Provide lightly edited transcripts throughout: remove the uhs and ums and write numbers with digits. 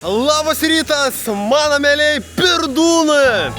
Labas rytas, mano mėliai pirdūnai!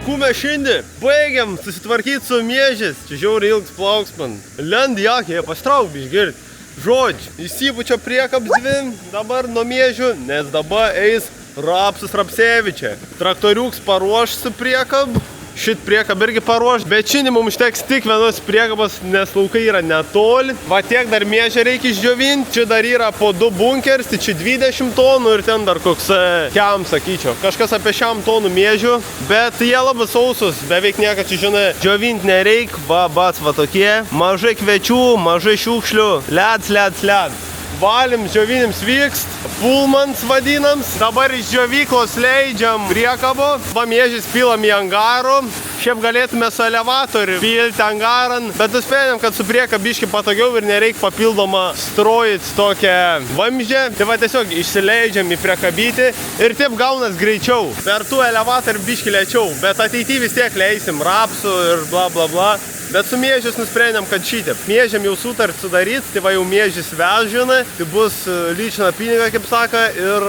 Kume šiandien baigiam susitvarkyti su miežės, čia žiauriai ilgs plauksman. Lend jakė, pastrauk bišgirt. Žodžiu, įsipučia priekabdvi dabar nuo miežių, nes dabar eis Rapsas Rapsevičia. Traktoriuks paruoš su priekab. Šit priekab irgi paruoš, bet šiandien mums užteks tik vienos priekabos, nes laukai yra netoli. Va tiek dar miežę reikia išdžiovinti. Čia dar yra po 2 bunkers, tai čia 20 tonų ir ten dar koks kiam, sakyčiau. Kažkas apie 100 tonų miežių, bet jie labai sausus, beveik nieko čia žinai. Džiovinti nereik, va tokie. Mažai kviečių, mažai šiukšlių, led. Valim, džiovinims vykst, pulmans vadinams. Dabar iš džiovyklos leidžiam priekabo. Va miežis pilam į angarų. Šiaip galėtume su elevatoriu pilti angaran, bet nuspėjom, kad su priekab biški patogiau ir nereik papildomą strojit tokią vamžę. Tai va tiesiog išsileidžiam į priekabyti ir taip gaunas greičiau. Per tų elevatorių biški lėčiau, bet ateityje vis tiek leisim rapsų ir bla bla bla. Bet su miežis nusprendėm, kad šitip. Miežiam jau sutart sudaryt, tai va jau miežis vežina, tai bus lyčina piniga, kaip saka, ir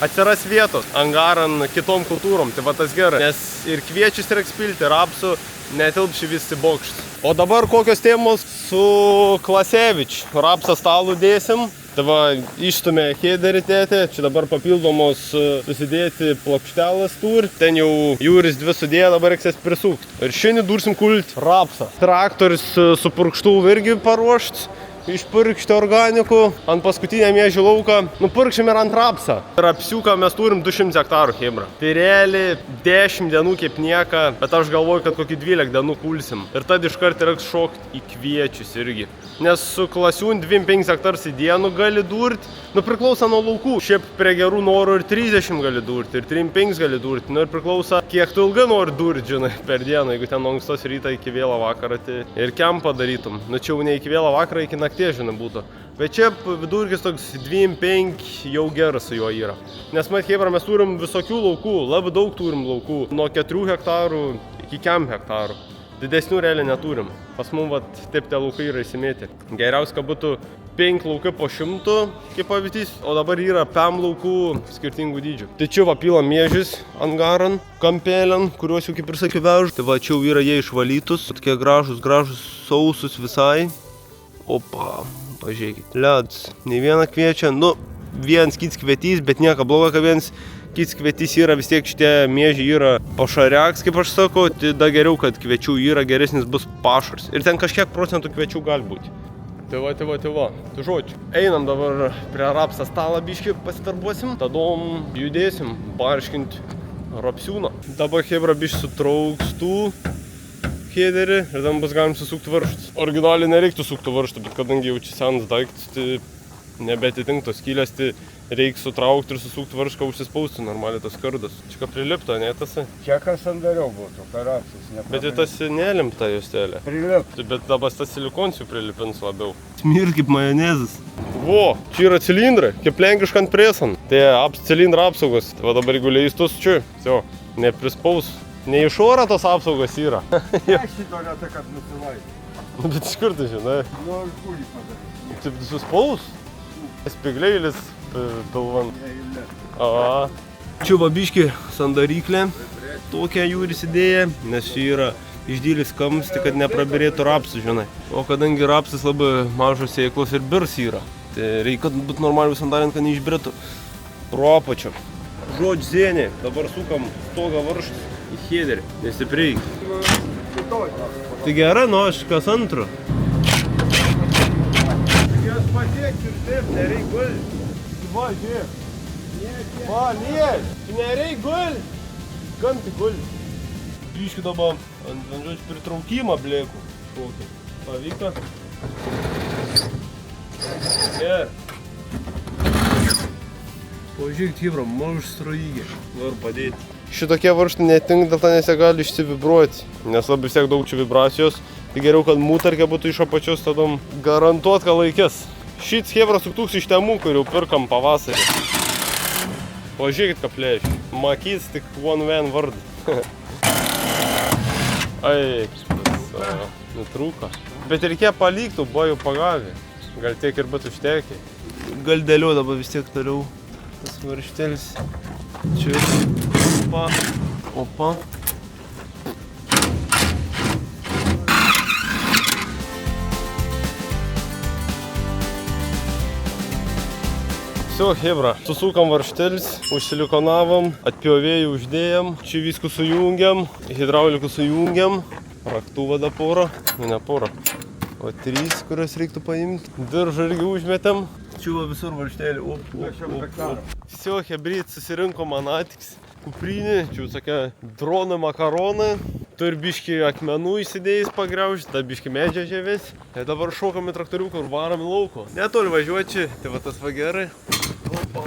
atsiras vietos angaran kitom kultūrom, tai va tas gerai. Nes ir kviečius reiks pilti, ir rapsų netilpši visi bokštus. O dabar kokios temos su Klasevič. Rapsą stalų dėsim. Tai va, išstumė hederį tėtė, čia dabar papildomos susidėti plokštelas tur. Ten jau jūris 2 sudėjo, dabar reiks prisukti. Ir šiandien dursim kulti rapsą. Traktorius su purkštuvu irgi paruošt. Išpurkšti organikų ant paskutinę miežių lauką. Nupurkšim ir ant rapsą. Rapsiuką mes turim 200 hektarų hebra. Tai realiai 10 dienų kaip nieka, bet aš galvoju, kad kokį 12 dienų kulsim. Ir tad iškart reiks šokti į kviečius irgi. Nes su klasiūn 2-5 hektarus į dienų gali durti. Priklauso nuo laukų. Šiaip prie gerų norų ir 30 gali durti, ir 3-5 gali durti. Ir priklauso, kiek tu ilgai nori durti, žinai, per dieną. Jeigu ten nuo ankštos rytą iki vėlo vakarą, tai ir kempą darytum. Čia jau ne iki vėlo vakarą, iki nakties, žinai, būtų. Bet čia vidurkis toks 2-5 jau geras su juo yra. Nes mat, hebra, mes turim visokių laukų, labai daug turim laukų. Nuo 4 hektarų iki 100 hektarų. Didesnių realiai neturim. Pas mum vat taip tie laukai yra įsimėti. Geriausia, kad būtų 5 laukai po 100, kaip pavyzdys, o dabar yra 5 laukų skirtingų dydžių. Tai čia va pila miežis angaran, kampėlian, kuriuos jau kaip ir sakiau vežu. Tai va čia jau yra jie išvalytus, tokie gražus, sausus visai. Opa, pažiūrėkit. Leds, nei vieną kviečia, vienas kits kvietys, bet nieko blogo, kad vienas kits kvietys yra, vis tiek šitie miežiai yra pašariaks, kaip aš sakau, tai da geriau, kad kviečių yra, geresnis bus pašars. Ir ten kažkiek procentų kviečių gali būti. Tai va. Tai žodžiu, einam dabar prie rapsą stalą biškį pasitarbuosim, tadom judėsim, barškinti rapsiūną. Dabar hebra biškį sutraukstų hederį ir tam bus galim susukti varžtus. Originaliai nereiktų sukti varžtų, bet kadangi jau čia senas daiktas, tai nebetitink tos skylės, tai reikia sutraukti ir susukti varžką, užsispausti normaliai tas kardas. Čia ką prilipta, ne tasai? Čia kas sandariau būtų, karapsis. Bet tai tas nelimta justelė. Prilipta. Bet dabar tas silikons jau prilipins labiau. Smir kaip majonezas. Vo, čia yra cilindrai, kaip lenkiška ant presan. Tai cilindro apsaugos. Tai va dabar jeigu leistus čia, neprispaus. Ne iš oro tos apsaugos yra. Aš šito retai, kad nusilaikė. Bet iš kur tu žinai? Aš kurį padaryti. Taip suspaus? Spigleilis pilvan. Čia va biški sandaryklė. Tokia jūris idėja, nes čia yra išdylis kamsti, kad neprabirėtų rapsų, žinai. O kadangi rapsas labai mažos sėklos ir birs yra, tai reikia būti normaliai sandarint, kad neišbirėtų pro apačio. Žodžiu zienė, dabar sukam stogą varžtus į hederį, nestipriai. Tai gerai, aš kas antro. Jas pasieksiu ir taip, nereik gulti. Va, žiūrėk. Va, lies. Nereik gulti. Kam tik gulti? Biški dabar ant vandžios pritraukimą blėkų. Šokį. Pavyko? Gerai. Pažiūrėk, hebra, maž strojygė. Noriu padėti. Šitokie varžtai netinka, dėl to nes jie gali išsivibruoti. Nes labai vis tiek daug čia vibracijos. Tai geriau, kad mūtarkė būtų iš apačios, tada garantuot, kad laikės. Šits hebra suktuks iš temų, kurių pirkam pavasarį. Pažiūrėkit, ką plėšia. Makys tik one man vardą. Ai, nutrūko. Bet reikėjo paliktų, buvo jau pagavę. gal tiek ir būtų užtekė. Gal dėliu dabar vis tiek toliau tas varžtelis. Čia. Opa. Opa. Все, hebra, susukam varžtelis, užsilikonavom, atpjovėjų uždėjom, čia viską sujungiam, hidraulikų sujungiam, raktuvą da porą, ne porą, o 3, kurias reiktų paimti, diržą irgi užmetėm, čia visur varžtelį, Все, hebryt, susirinkom anatiks, kuprinį, čia tokia dronai makaronai, tu ir biškį akmenų įsidėjus pagriaužti, ta biškį medžia žemės. Tai dabar šokam į traktoriuką ir varam į lauko. Netoli važiuoči, tai va tas va gerai. Opa.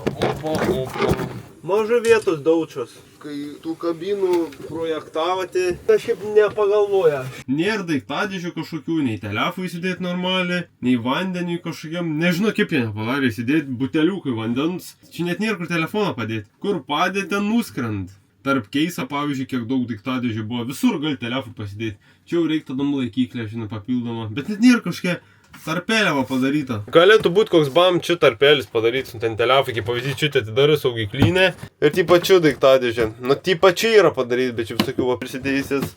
Maža vietos daučios. Kai tų kabinų projektavote, kažkaip nepagalvoja. Nėra daiktadėžių kažkokių, nei telefų įsidėti normaliai, nei vandeniui kažkokiam. Nežinau, kaip jie nepadarė įsidėti buteliukai vandens. Čia net nėra kur telefoną padėti. Kur padėti, ten nuskrend. Tarp keisa, pavyzdžiui, kiek daug daiktadėžių buvo, visur gali telefų pasidėti. Čia jau reiktų tam laikyklę, žinai, papildomą. Bet net nėra kažkokia tarpelė va padaryta. Galėtų būti koks čia tarpelis padarytas, ten telefą, kaip pavyzdžiui, čia atidarė saugiklinę ir taip pačiu daiktadėžė. Nu, taip pačiu yra padaryti, bet čia visokių va prisidėjusės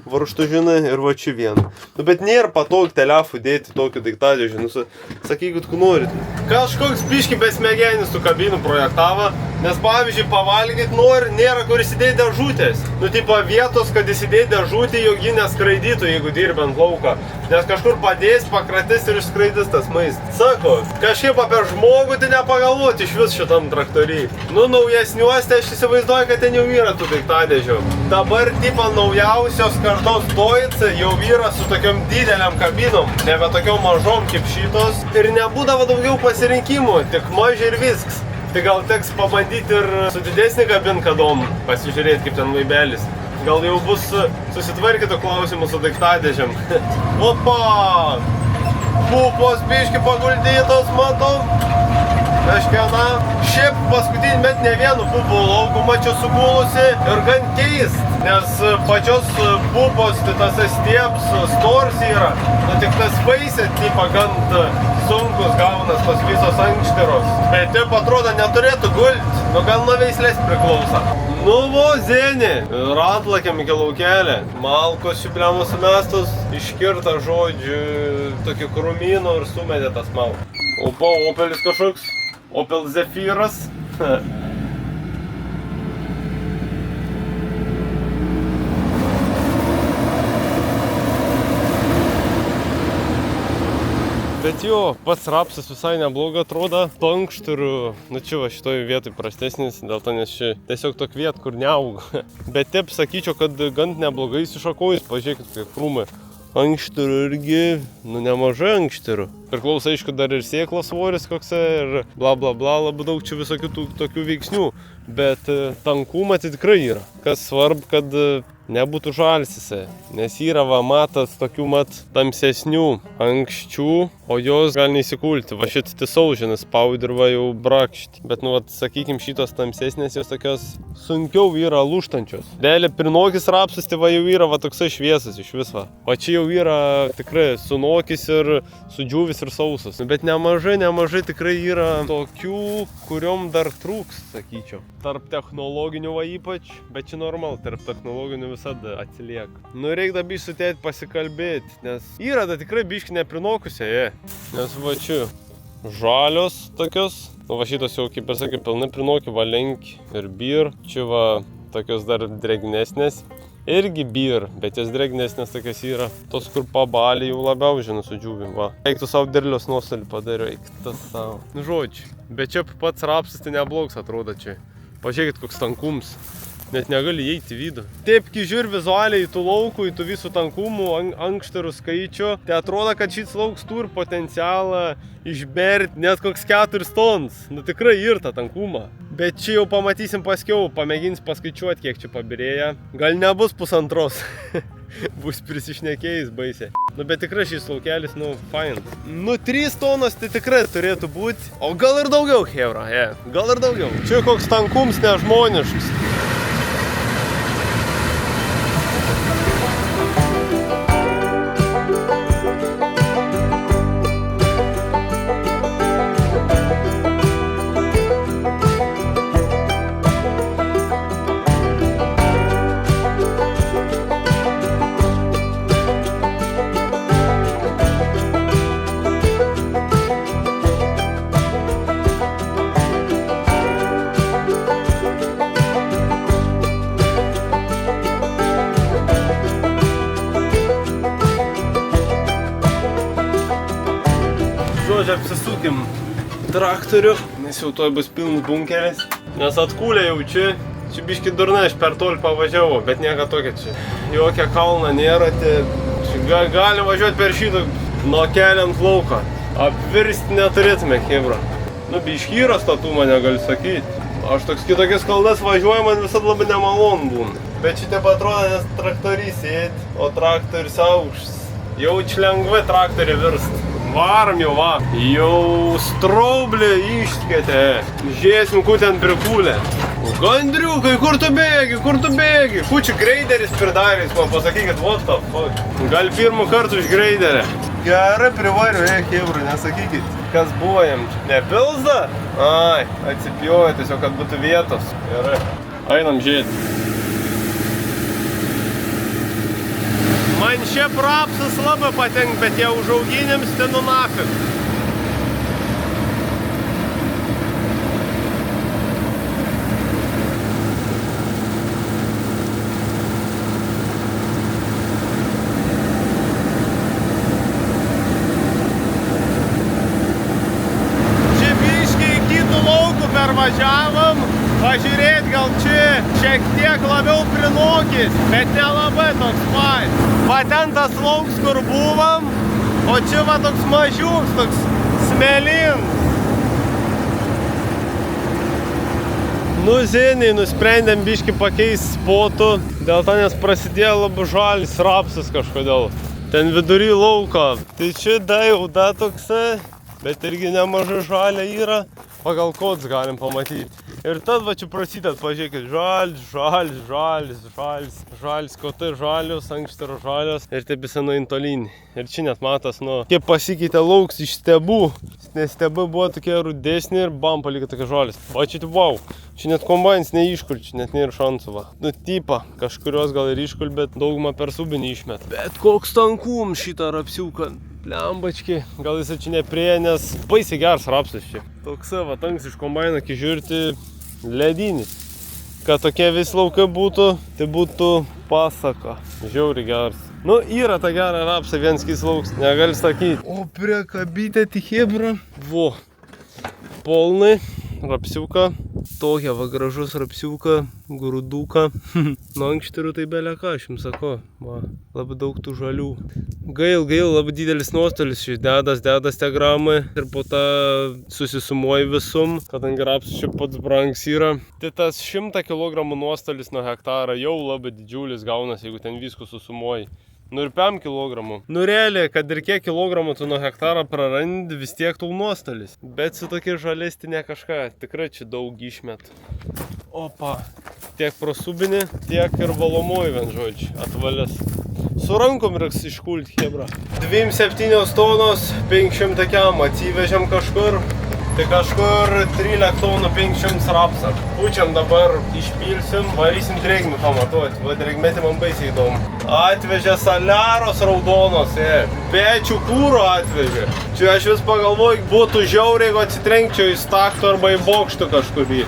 varžtų, žinai, ir va čia vien. Nu, bet nėra patogu telefų dėti tokį daiktadėžį, nu, sakykit, kur norit. Kažkoks biški besmegenis su kabinu projektavo, nes pavyzdžiui, pavalgyti nori, nėra kur įsidėti dėžutės. Nu, tipo vietos, kad įsidėti dėžutį, jog ji neskraidytų, jeigu dirbant lauką. Nes kažkur padės, pakratys ir išskraidys tas maistas. Sako, kažkaip apie žmogų tai nepagalvoti iš vis šitam traktoriui. Nu, naujesniuose aš įsivaizduoju, kad ten jau yra tų daiktadėžių. Dabar tipo naujausios kartos Deutz jau yra su tokiom dideliam kabinom, nebe tokiom mažom kaip šitos. Ir nebūdavo daugiau pasirinkimų, tik maži ir visks. Tai gal teks pabandyti ir su didesnį kabinkadom pasižiūrėti, kaip ten vaibelis. Gal jau bus susitvarkytų klausimų su daiktadėžiam. Opa! Pupos biški paguldytos, matau. Kažkiena. Šiaip paskutinį met ne vienu pupų lauku mačiau sugulusi ir gan keist, nes pačios pupos, tai tas stieps stors yra, nu tik tas vaisė, tipa gan sunkus gaunas tos visos ankštiros. Bet taip atrodo neturėtų gulti, nu gal nuo veislės priklauso. Nu vo, Zenį, ratlakiam iki laukelį, malkos šibliamos sumestos, iškirta žodžiu tokį krūmynų ir sumetė tas malką. Opa, Opelis kažkoks. Opel Zephyras. Bet jo, pats rapsas visai neblogai atrodo. Ankšturių, nu čia va šitoj vietoj prastesnis, dėl to nes čia tiesiog tok viet, kur neauga. Bet taip sakyčiau, kad gan neblogai įsišakojus, pažiūrėkit, kaip krūmai. Ankšturių irgi, nu nemažai ankšturių. Priklauso, aišku, dar ir sėklos svoris koksai ir bla bla bla, labai daug čia visokių tokių veiksnių. Bet tankumą tai tikrai yra. Kas svarbu, kad nebūtų žalsisai, nes yra va matas tokių tamsesnių ankščių, o jos gali neįsikulti. Va šit tisaužinas paudirva jau brakšti. Bet nu vat, sakykim, šitos tamsesnės jos tokios sunkiau yra lūžtančios. Realiai prinokis rapsas tai va jau yra va toksai šviesas iš viso. O čia jau yra tikrai sunokis ir sudžiūvis ir sausas. Bet nemažai tikrai yra tokių, kuriom dar trūks, sakyčiau. Tarp technologinių va ypač, bet čia normal, tarp technologinių visada atsilieka. Nu reikia biškį su tėti pasikalbėti, nes yra da tikrai biškį neprinokusia, nes va čia žalios tokios, nu va šitos jau kaip ir sakai, pilnai prinoki, valenki ir bir, čia va tokios dar drėgnesnės. Irgi bir, bet jas drėgnesnės tokios yra. Tos, kur pabalį jau labiau, žinau, sudžiūvim, va. Eiktų savo derlios nuostolį padariau, eiktų savo. Nu, žodžiu, bet čia pats rapsas tai neblogs atrodo čia. Pažiūrėkit, koks tankums. Net negali įeiti į vidų. Taip, kai žiūri vizualiai į tų laukų, į tų visų tankumų, ankštarų skaičių, tai atrodo, kad šis lauks turi potencialą išberti net koks 4 tons. Nu tikrai ir tą tankumą. Bet čia jau pamatysim paskiau, pamėgins paskaičiuoti, kiek čia pabirėja. Gal nebus 1,5. Bus prisišnekėjęs baisiai. Nu bet tikrai šis laukelis, nu, fine. Nu 3 tonos tai tikrai turėtų būti. O gal ir daugiau, hebra, gal ir daugiau. Čia koks tankums nežmoniškas. pastatykim traktorių, nes jau toj bus pilnas bunkeris. Nes atkūlė jau čia biški durna, aš per toli pavažiavau, bet nieko tokia čia. Jokia kalna nėra, čia gali važiuoti per šitą nuo keliant lauką. Apvirsti neturėtume, hebra. Nu, biškyras tatumą negaliu sakyti. Aš toks kitokias kalnas važiuoju, man visada labai nemalonu būna. Bet šitie atrodo, nes traktorys sėdi, o traktorius aukštas. Jau čia lengvai traktorį virst. Varom jau va. Jau straublį išskėtė. Žiūrėsim, kur ten prikūlė. Gandriukai, kur tu bėgi, kur tu bėgi? Kučiu greideris pridarys, man pasakykit, what the fuck. Gal pirmą kartą iš greiderę. Gerai privariu, hebra, nesakykit. Kas buvo jam čia? Nepilzda? Ai, atsipjojo tiesiog, kad būtų vietos. Gerai, einam žiūrėti. Man šiaip rapsas labai patinka, bet jau užauginims tenu nafik. Čia biškai į kitų laukų pervažiavom. Pažiūrėt, gal čia šiek tiek labiau prinokis, bet nelabai toks fai. Va ten tas lauks, kur buvom, o čia va toks mažiuks, toks smelin. Nu, zėniai, nusprendėm biškį pakeisti spotų, dėl to, nes prasidėjo labai žalis rapsas kažkodėl. Ten vidury lauko. Tai čia jau da toksai, bet irgi nemažai žalia yra. Pagal kodus galim pamatyti. Ir tad va čia prasideda, pažiūrėkit, žalis, kotai žalios, ankštai yra žalios ir taip visą nuein tolyn. Ir čia net matas, nu, kaip pasikeitė lauks iš stebų, nes stebai buvo tokie rudesni ir bam, paliko tokie žalis. Va čia wow, čia net kombainas neiškul, čia net nėra šansų va. Nu, tipa, kažkurios gal ir iškul, bet daugumą per subinį išmet. Bet koks tankum šitą rapsiuką. Lembački, gal jis čia neprieja, nes baisiai geras rapsas čia. Toksai va, tanks iš kombaino, kai žiūrėti ledinis. Kad tokie vis laukai būtų, tai būtų pasaka. Žiauri geras. Nu, yra ta gera rapsa, viens kis lauks, negali sakyti. O priekabytė tik hebra. Vo, polnai, rapsiuką. Tokia va gražus rapsiuką, grūduką. Nu, ankštirių tai beleka, aš jums sako. Va, labai daug tų žalių. Gail, labai didelis nuostolis šis dedas tie gramai ir po tą susisumuoji visum, kadangi rapsas čia pats brangs yra. Tai tas 100 kg nuostolis nuo hektaro jau labai didžiulis gaunas, jeigu ten visko susumuoji. Nu ir 5 kg. Nu realiai, kad ir kiek kilogramų tu nuo hektaro prarandi, vis tiek tau nuostolis. Bet su tokia žalestinė kažką, tikrai čia daug išmet. Opa, tiek prosubinį, tiek ir valomoji vien žodžiu, atvalės. Su rankom reiks iškult, hebra. 27 tonos, 500 kiam atsivežėm kažkur. Tai kažkur 13 tonų 500 rapsą. Pučiam dabar, išpilsim, varysim drėgmį pamatuoti. Va drėgmėti man baisiai įdomu. Atvežė saliaros raudonos, pečių kūro atvežė. Čia aš vis pagalvoju, būtų žiauriai, jeigu atsitrenkčiau į staktų arba į bokštą kažkurį.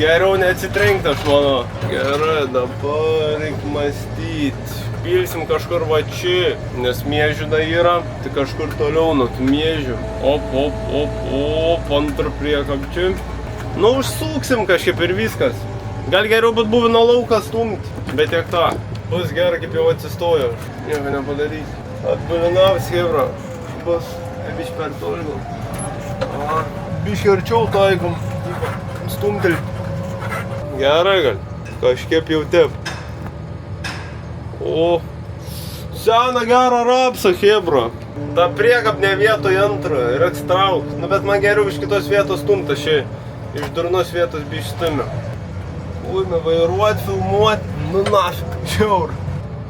Geriau neatsitrenkti, aš manau. Gerai, dabar reik mąstyti. Pilsim kažkur va čia, nes miežių da yra, tai kažkur toliau nuo tų miežių. Op, antrą priekabčių. Nu, užsuksim kažkaip ir viskas. Gal geriau būt buvo nuo lauką stumti, bet tiek tą. Bus gerai, kaip jau atsistojo. Nieko nepadarysi. Atbulinavs, hebra. Bus, biški per toli gal. Biški arčiau taikom. Stumtel. Gerai gal. Kažkaip jau tep. O, seną gerą rapsą, hebra. Ta priekabnė vietoje antrą ir atsitrauks. Nu, bet man geriau iš kitos vietos stumta šį. Iš durnos vietos bištumio. Uime vairuot, filmuot. Nu, nafik, žiaur.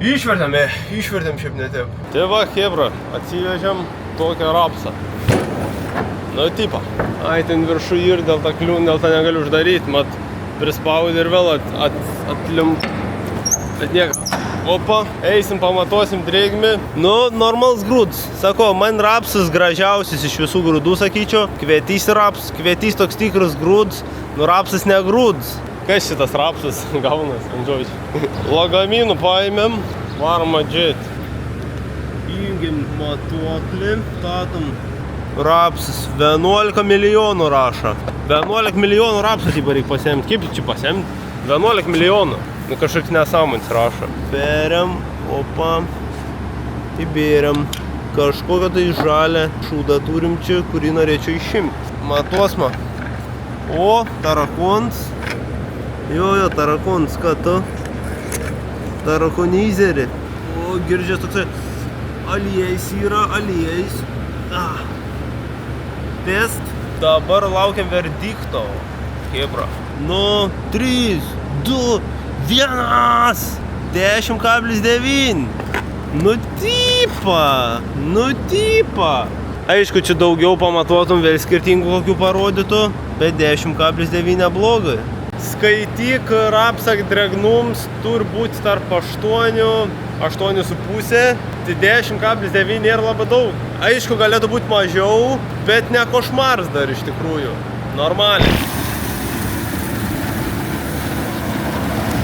Išvertėm šiaip netep. Tai va, hebra, atsivežėm tokią rapsą. Nu, tipo. Ai, ten viršų ir dėl tą kliūn, dėl tą negaliu uždaryti. Mat, prispaudė ir vėl atlimp. Bet nieko. Opa, eisim, pamatuosim drėgmį. Nu, normalus grūdus. Sako, man rapsas gražiausias iš visų grūdų, sakyčiau. Kvietys raps, kvietys toks tikras grūdus. Nu, rapsas ne grūdus. Kas šitas rapsas gaunas, ant žodžių. Lagaminų paėmėm, varom atžėti. Įjungiam matuoklį, statom rapsas 11 milijonų rašo. 11 milijonų rapsų tipo reikia pasiemti. Kaip čia pasiemti? 11 milijonų. Nu kažkoks nesąmonės rašo. Beriam, opa. Įbėriam. Kažkokią tai žalę šūdą turim čia, kurį norėčiau išimti. Matuosma. O, tarakons. Jo, tarakons, ką tu? Tarakonizerį. O, girdžias toksai. Aliejais yra, aliejais. Test. Dabar laukiam verdikto. Hebra. Nu, 3, 2, 1. 10,9. Nutipa. Aišku, čia daugiau pamatuotum, vėl skirtingų kokių parodytų, bet 10,9 neblogai. Skaityk rapsą dregnums turi būti tarp 8, 8,5, tai 10,9 nėra labai daug. Aišku, galėtų būti mažiau, bet ne košmaras dar iš tikrųjų. Normaliai.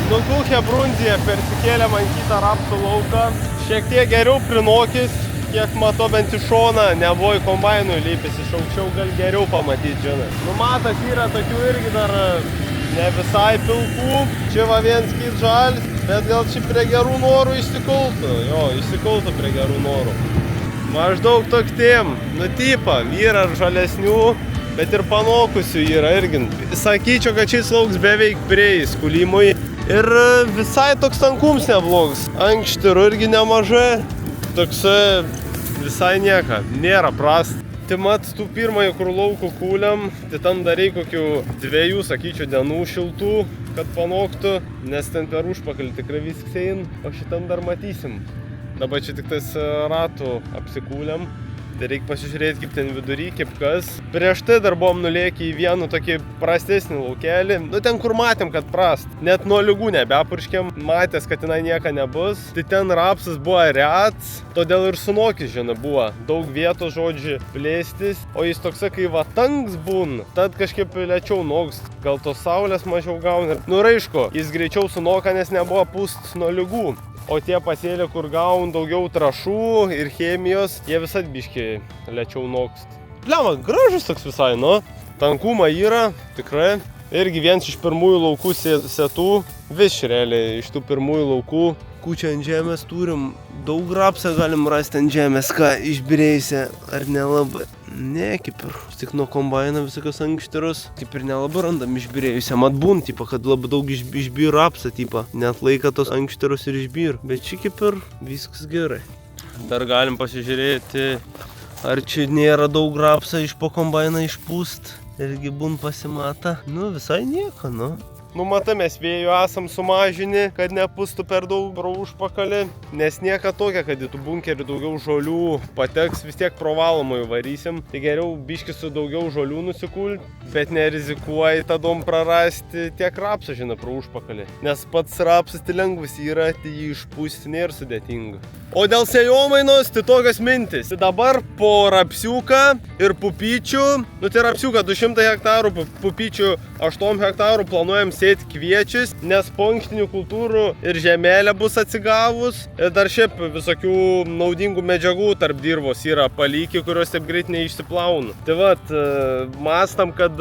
Daugiau Hebrunzija persikėlė man kitą rapsų lauką. Šiek tiek geriau prinokis, kiek matau bent iš šoną, nebuvo į kombainų įlipęs, iš aukščiau gal geriau pamatyti, žinai. Nu matas yra tokių irgi dar ne visai pilkų, čia va viens kit žalis, bet gal čia prie gerų norų išsikultų, jo, išsikultų prie gerų norų. Maždaug toktiem, nu tipa, yra žalesnių, bet ir panokusių yra irgi. Sakyčiau, kad šis lauks beveik prie įskulimui. Ir visai toks tankums neblogas. Ankštirų irgi nemažai. Toks visai nieka. Nėra prast. Tai mat, tų pirmąjį kur laukų kūliam, tai tam dar reikia kokių 2, sakyčiau, dienų šiltų, kad panoktų. Nes ten per užpakalį tikrai viskas ein, o šitam dar matysim. Dabar čia tik tais ratų apsikūliam. Tai reikia pasižiūrėti, kaip ten vidury, kaip kas. Prieš tai dar buvom nulėkę į vieną tokį prastesnį laukelį. Nu ten, kur matėm, kad prast. Net nuo lygų nebepurškėm. Matės, kad tenai nieka nebus. Tai ten rapsas buvo rets, todėl ir sunokis, žinai, buvo. Daug vietos, žodžiu, plėstis. O jis toksai, kai va tanks būna, tad kažkaip lėčiau noks. Gal tos saulės mažiau gauna. Nu raišku, jis greičiau sunoka, nes nebuvo pūst nuo lygų. O tie pasėlė, kur gaun daugiau trašų ir chemijos, jie visat biški lėčiau nokst. Blema, gražus toks visai, nu. Tankuma yra, tikrai. Irgi viens iš pirmųjų laukų setų. Vis realiai iš tų pirmųjų laukų. Kučią ant žemės turim. Daug rapsą galim rasti ant žemės, ką išbirėjusia ar nelabai. Ne, kaip ir. Tik nuo kombaino visokios ankštirus. Kaip ir nelabai randam išbirėjusią. Mat būn, tipa, kad labai daug išbyr rapsą, tipa. Net laika tos ankštirus ir išbyr. Bet čia kaip ir viskas gerai. Dar galim pasižiūrėti, ar čia nėra daug rapsą iš po kombainą išpūst. Irgi būn pasimata. Nu, visai nieko, nu. Nu, matai, mes vėjų esam sumažini, kad nepūstų per daug pro užpakalį. Nes nieka tokia, kad į tų bunkerį daugiau žolių pateks, vis tiek pro valomųjų varysim. Tai geriau biškis su daugiau žolių nusikult, bet nerizikuoji tadom prarasti tiek rapsą, žinai, pro užpakalį. Nes pats rapsas tai lengvas yra, tai jį išpūsti nėra sudėtinga. O dėl sėjomainos, tai tokios mintis. Tai dabar po rapsiuką ir pupyčių, nu tai rapsiuką 200 hektarų, pupyčių 8 hektarų planuojam sėti kviečius, nes pankštinių kultūrų ir žemelė bus atsigavus. Ir dar šiaip visokių naudingų medžiagų tarp dirvos yra palyki, kurios taip greit neišsiplauna. Tai vat, mastam, kad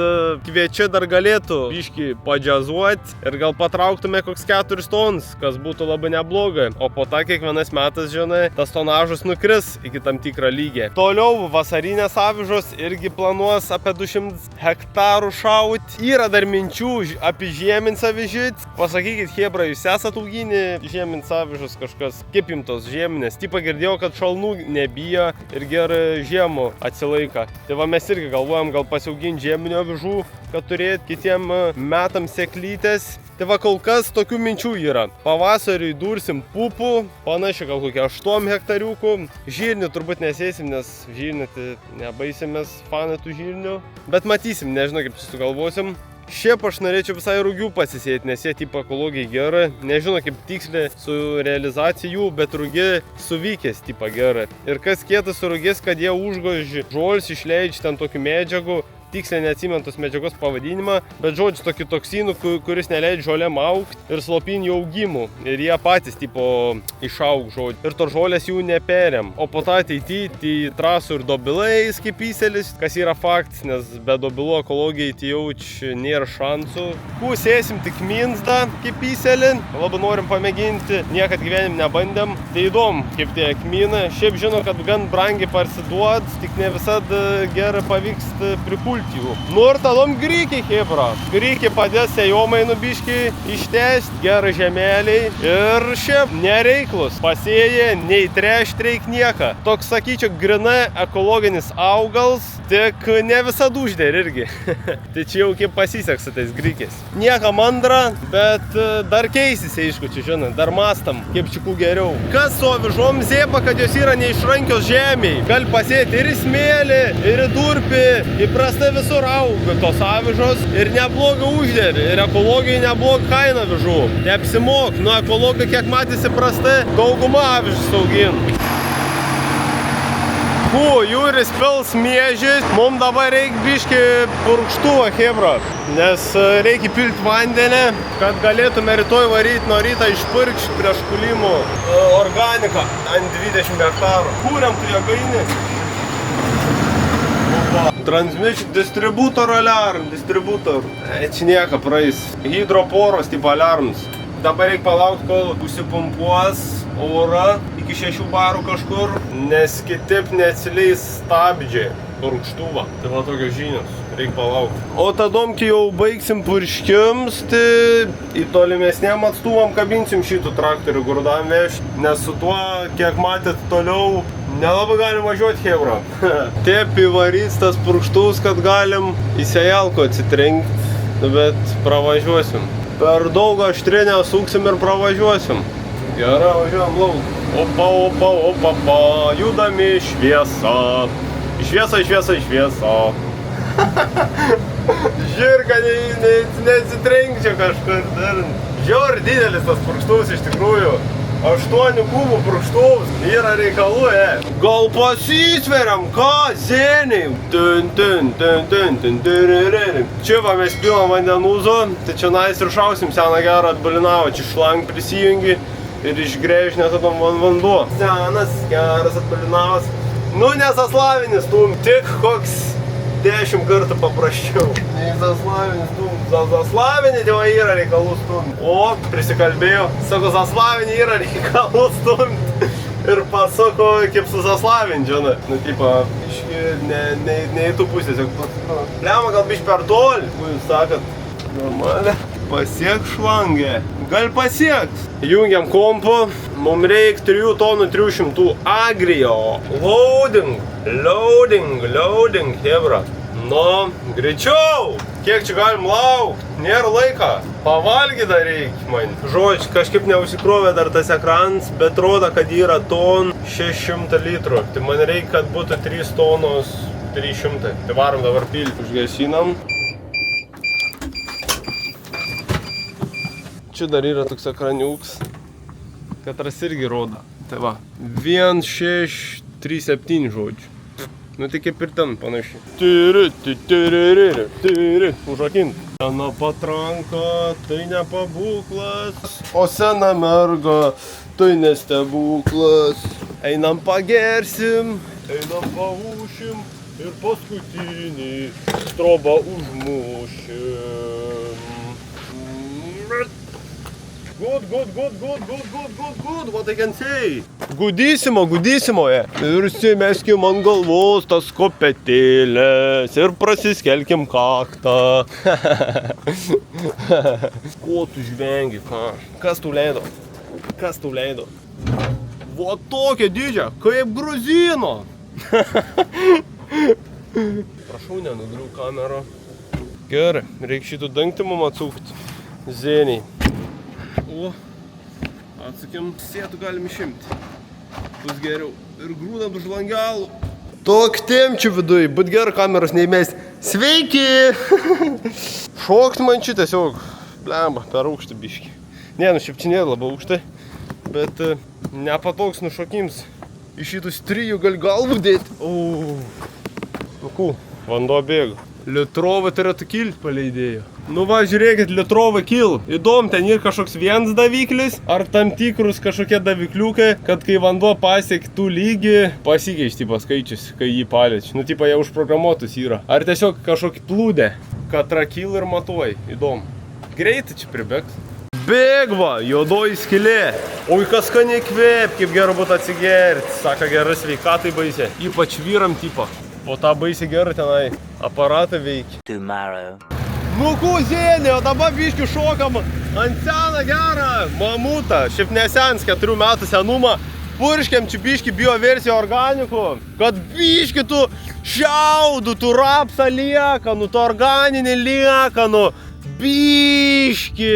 kviečiai dar galėtų biškį padžiazuoti ir gal patrauktume koks 4 tonus, kas būtų labai neblogai. O po to kiekvienas metas, žinai, tas tonažas nukris iki tam tikrą lygį. Toliau vasarinės avižos irgi planuos apie 200 hektarų šaut. Yra dar minčių apie žiemins avižit. Pasakykit, hebra, jūs esat auginę žiemins avižus kažkas? Kaip jums tos žieminės? Tipo girdėjau, kad šalnų nebijo ir gerai žiemų atsilaika. Tai va mes irgi galvojam gal pasiauginti žieminių avižų, kad turėt kitiem metam seklytės. Tai va kol kas tokių minčių yra. Pavasariui dursim pupų, panašiai gal kokie 8 hektariukų. Žirnių turbūt nesėsim, nes žirnių tai nebaisimės fanai tų žirnių. Bet matysim, nežinau kaip sugalvosim. Šiaip aš norėčiau visai rugių pasisėti, nes jie tipo ekologijai gerai. Nežinau kaip tiksliai su realizacijų, bet rugiai suvykęs tipo gerai. Ir kas kietas su rugės, kad jie užgoži žolis, išleidžia ten tokių medžiagų, tiksliai neatsimenu tos medžiagos pavadinimą, bet žodžiu tokį toksinų, kuris neleidžia žolėm augti ir slopin jų augimų. Ir jie patys tipo išaug žodžiu. Ir to žolės jų neperiam. O po to ateityje tai trasų ir dobilais kaip įselis, kas yra faktas, nes be dobilų ekologijai tai jaučiu nėra šansų. Sėsim tik minzdą kaip įselį, labai norim pamėginti, niekad gyvenim nebandėm. Tai įdomu, kaip tie kmynai. Šiaip žinau, kad gan brangiai parsiduot, tik ne visada gerai pavyksta pripulti jų. Nu ir talom grykiai, hebra. Grykiai padės sėjomai nubiškiai ištest, gerai žemeliai ir šiaip nereiklus. Pasėję, nei trešt reik nieką. Toks, sakyčiau, grinai ekologinis augals, tik ne visada užder irgi. Tai čia jau kaip pasiseks su tais grykiais. Nieka mandra, bet dar keisis, aišku, čia žinai, dar mastam, kaip čikų geriau. Kas su avižom zėpa, kad jos yra neišrankios žemiai. Gali pasėti ir į smėlį, ir į durpį, įprastai visur auga tos avižos ir neblogai užderi, ir ekologijai neblogai kaina avižų. Neapsimok, nu ekologai kiek matėsi prastai, dauguma avižus augin. Jūris pils miežį, mums dabar reikia biškį purkštuvą, hebra, nes reikia pilti vandenį, kad galėtume rytoj varyti nuo ryto išpurkšti prieš kulimų organiką ant 20 hektarų. Kūriam tu jėgainį. Transmission distributor alarm, distributor. Čia nieka praeis. Hidroporos tipo alarms. Dabar reikia palaukti, kol užsipumpuos orą iki 6 barų kažkur, nes kitaip neatsileis stabdžiai purkštuvą. Tai va tokios žinios, reikia palaukti. O tadom, kai jau baigsim purškiams, tai į tolimesnėm atstumam kabinsim šitų traktorių grūdam vežti, nes su tuo, kiek matėt toliau, nelabai galim važiuoti, hebra. Taip įvarys tas purkštuvus, kad galim į sejalko atsitrenkti, bet pravažiuosim. Per daug aštrį nesuksim ir pravažiuosim. Gerai, važiuojam lauk. Opa, opa, opa, opa, judami šviesa. Šviesa, šviesa, šviesa. Žirka, neatsitrenk čia kažkur. Žiaur didelis tas purkštuvas iš tikrųjų. 8 kubų purkštuvas, yra reikalų, Gal pasisveriam, ką, seniai? Čia va mes pilam vandenūzo, tai čia nais ir šausim seną gerą atbalinavą, čia šlang prisijungi ir iš grėžnės atom vanduo. Senas geras atbalinavas, nu nesaslavinis, tik koks 10 kartų paprasčiau. Nei zaslavinis zaslavinį tėva yra reikalų stumt. O, prisikalbėjo, sako, zaslavinį yra reikalų stumt. Ir pasako, kaip su zaslavin, žinai. Nu, tipo, ne į tų pusės. Lemma, gal biškai per toli. Jūs sakat, normaliai. Pasiek šlangę. Gal pasieks. Jungiam kompo. Mums reikia 3 tonų 300 agrio. Loading, hebra. Nu, greičiau. Kiek čia galim laukti? Nėra laika. Pavalgyti dar reikia man. Žodžiu, kažkaip neužsikrovė dar tas ekranas, bet rodo, kad yra ton 600 litrų. Tai man reikia, kad būtų 3 tonos 300. Tai varom dabar pilti. Užgesinam. Čia dar yra toks ekraniuks. Katras irgi rodo. Tai va, 1637 žodžiu. Nu tai kaip ir ten panašiai. Užrakint. Sena patranka, tai ne pabūklas. O sena merga, tai ne stebuklas. Einam pagersim, einam paūšim ir paskutinį strobą užmušim. Good, what I can say. Gudysimo, Ir simeskim ant galvos tas kopetėlės ir prasiskelkim kaktą. Ko tu žvengi, ką? Kas tu leido? Va tokia didžia, kaip gruzino. Prašau, nenugriūk kamerą. Gerai, reikia šitų dangtį mum atsukti. Zeniai. O, atsakėm, sėtų galim išimti. Bus geriau. Ir grūdam už langelų. Tok temčių viduj, būt gerai kameros neįmesti. Sveiki! Šokt man čia tiesiog, blemba, per aukštį biškį. Ne, nu šiaip čia nėra labai aukštai, bet nepatoks nušokims. Iš šitus 3 gali galvų dėti. Nu kų, vanduo bėga. Litrovai turėtų kilt paleidėjo. Nu va, žiūrėkit, litrovai kil. Įdomu, ten ir kažkoks vienas daviklis, ar tam tikrus kažkokie davikliukai, kad kai vanduo pasiektų lygį, pasikeisti paskaičius, kai jį paliečia. Nu, tipo, jie užprogramuotus yra. Ar tiesiog kažkokį plūdę, kad rakil ir matuoj. Įdomu. Greitai čia pribėgs. Bėgva, juodoji skylė. Oi, kas skaniai kvėp, kaip gerai būtų atsigerti. Saka, gerai sveikatai baisė. Ypač vyram tipo. O tą baisį gerai tenai aparatą veikia. Tomorrow. Nu kuzinė, o dabar biškių šokam ant seną gerą mamutą. Šiaip nesens, 4 metų senumą. Purškiam čia biškį bioversiją organikų. Kad biškį tu šiaudų, tu rapsą liekanų, tu organinį liekanų. Biškį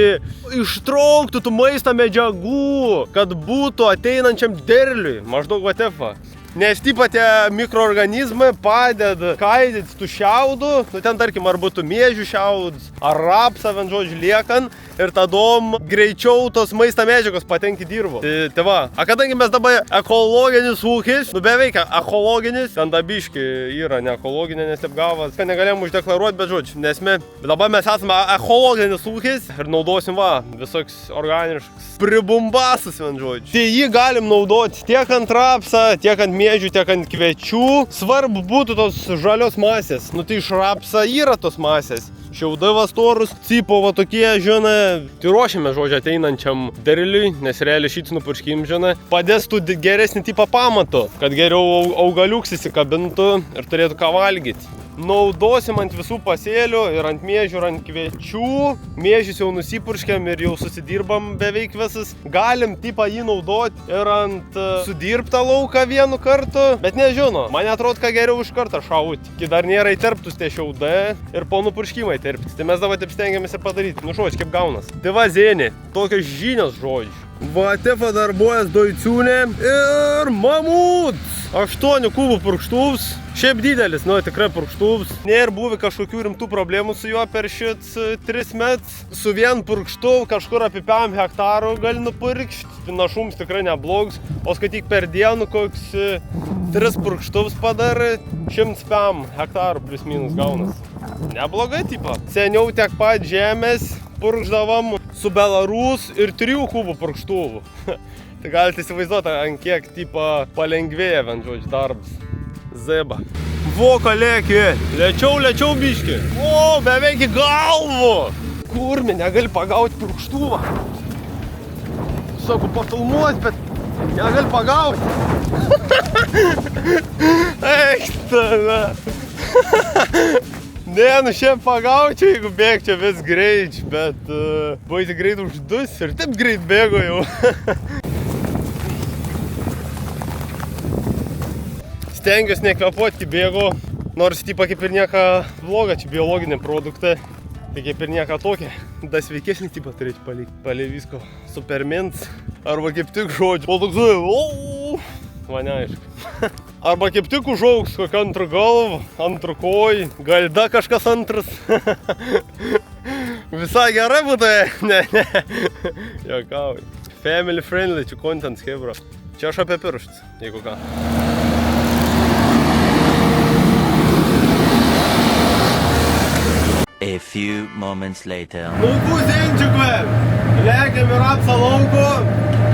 ištrauktų tų maisto medžiagų, kad būtų ateinančiam derliui. Maždaug vatefa. Nes tipo tie mikroorganizmai padeda skaidyti tų šiaudų, nu ten tarkim ar būtų miežių šiaudus, ar rapsą, vien žodžiu, liekan ir tadom greičiau tos maisto medžiagos patenki dirbo. Tai va, a kadangi mes dabar ekologinis ūkis, nu beveik ekologinis, ten dabiški yra ne ekologinė, nes taip gavas, kad negalėjom uždeklaruoti, bet žodžiu, nes dabar mes esame ekologinis ūkis ir naudosim va, visoks organiškas pribumbasus, vien žodžiu. Tai jį galim naudoti tiek ant rapsą, tiek ant miežių, tiek ant kviečių. Svarbu būtų tos žalios masės. Nu tai iš rapsą yra tos masės. Šiaudai vastorus, cipo va tokie, žinai, tai ruošiame žodžiu ateinančiam derliui, nes realiai šitą nupurškim, žinai, padės tų geresnį tipą pamato, kad geriau augaliuks įsikabintų ir turėtų ką valgyti. Naudosim ant visų pasėlių ir ant miežių, ir ant kviečių. Miežius jau nusipurškiam ir jau susidirbam beveik visas. Galim tipą jį naudoti ir ant sudirbtą lauką vienu kartu, bet nežino, man atrodo, kad geriau iš karto šauti. Kai dar nėra įterptus tie šiaudai ir po nupurškimą įterptis. Tai mes dabar taip stengiamės padaryti. Nu žodžiu, kaip gaunas. Tai va zėnė, tokios žinios žodžiu. Va tefa darbuojas doiciūnė ir mamuts. 8 kubų purkštuvs. Šiaip didelis, nu tikrai purkštuvs. Nėra buvę kažkokių rimtų problemų su juo per šit 3 metus. Su vien purkštuv kažkur apie 5 hektarų gali nupurkšti. Našums tikrai neblogs. O skaityk per dieną koks 3 purkštuvs padarė 105 hektarų plus minus gaunas. Neblogai tipo. Seniau tiek pat žemės purkšdavom su Belarus ir 3 kubų purkštuvų. Tai galite įsivaizduoti, ant kiek tipo palengvėja, vien žodžiu, darbas. Zeba. Voka lėki, lėčiau biški. O, beveik į galvų. Kurmi, negali pagauti purkštuvą. Sakau, patulmuot, bet negali pagauti. Eik tave. Ne, nu šiaip pagaučiau, jeigu bėgčiau vis greit, bet baisiai greit uždus ir taip greit bėgo jau. Stengiuosi nekvepuoti, kai bėgu, nors tipo kaip ir nieka bloga, čia biologiniai produktai, tai kaip ir nieka tokia. Da sveikesnį tipą turėti palikti, palei visko supermins, arba kaip tik žodžiu, o toksai, va neaišku. Arba kaip tik užaugs kokią antrą galvą, antrą kojį, gal da kažkas antras. Visai gerai būtų, ne. Jokauju. Family friendly, čia content, hebra. Čia aš apie pirštus, jeigu ką. A few moments later. Laukų zenčiukve, lekiam ir apsa lauko,